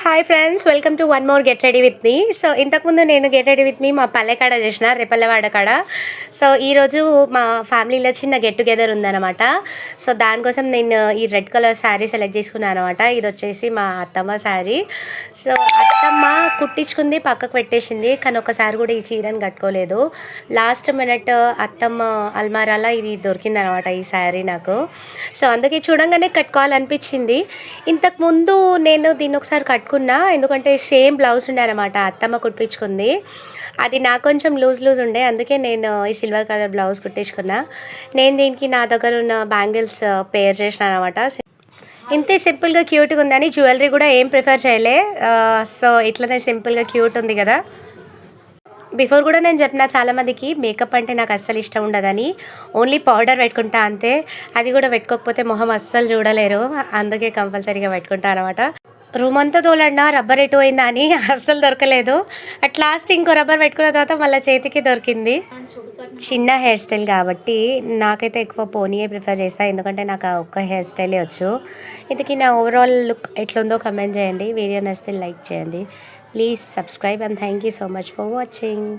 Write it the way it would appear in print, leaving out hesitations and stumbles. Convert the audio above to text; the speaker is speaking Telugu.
Hi friends, welcome to one more get ready with me. So ఇంతకుముందు నేను గెట్ రెడీ విత్ మీ మా పల్లె కాడ చేసిన రేపల్లెవాడ కాడ. సో ఈరోజు మా ఫ్యామిలీలో చిన్న గెట్ టుగెదర్ ఉందన్నమాట. సో దానికోసం నేను ఈ రెడ్ కలర్ శారీ సెలెక్ట్ చేసుకున్నాను అనమాట. ఇది వచ్చేసి మా అత్తమ్మ శారీ. సో అత్తమ్మ కుట్టించుకుంది, పక్కకు పెట్టేసింది, కానీ ఒకసారి కూడా ఈ చీరని కట్టుకోలేదు. లాస్ట్ మినిట్ అత్తమ్మ అల్మారాలో ఇది దొరికిందనమాట ఈ శారీ నాకు. సో అందుకే చూడంగానే కట్టుకోవాలనిపించింది. ఇంతకుముందు నేను దీన్ని ఒకసారి కట్టుకున్నా, ఎందుకంటే సేమ్ బ్లౌజ్ ఉండే అనమాట, అత్తమ్మ కుట్టించుకుంది. అది నాకు కొంచెం లూజ్ ఉండే, అందుకే నేను ఈ సిల్వర్ కలర్ బ్లౌజ్ కుట్టించుకున్నా. నేను దీనికి నా దగ్గర ఉన్న బ్యాంగిల్స్ పేర్ చేసిన అనమాట. ఇంతే సింపుల్గా క్యూట్గా ఉందని జ్యువెలరీ కూడా ఏం ప్రిఫర్ చేయలే. సో ఇట్లనే సింపుల్గా క్యూట్ ఉంది కదా. బిఫోర్ కూడా నేను చెప్పిన చాలామందికి మేకప్ అంటే నాకు అస్సలు ఇష్టం ఉండదని, ఓన్లీ పౌడర్ పెట్టుకుంటా అంతే. అది కూడా పెట్టుకోకపోతే మొహం అస్సలు చూడలేరు, అందుకే కంపల్సరీగా పెట్టుకుంటా అనమాట. రూమ్ అంతా తోలన్నా రబ్బర్ ఎటు పోయిందా అని అస్సలు దొరకలేదు. అట్ లాస్ట్ ఇంకో రబ్బర్ పెట్టుకున్న తర్వాత మళ్ళీ చేతికి దొరికింది. చిన్న హెయిర్ స్టైల్ కాబట్టి నాకైతే ఎక్కువ పోనీయే ప్రిఫర్ చేస్తాను, ఎందుకంటే నాకు ఆ ఒక్క హెయిర్ స్టైలే వచ్చు. ఇందుకు నా ఓవరాల్ లుక్ ఎట్లుందో కమెంట్ చేయండి. వీడియో నచ్చితే లైక్ చేయండి. Please subscribe and thank you so much for watching.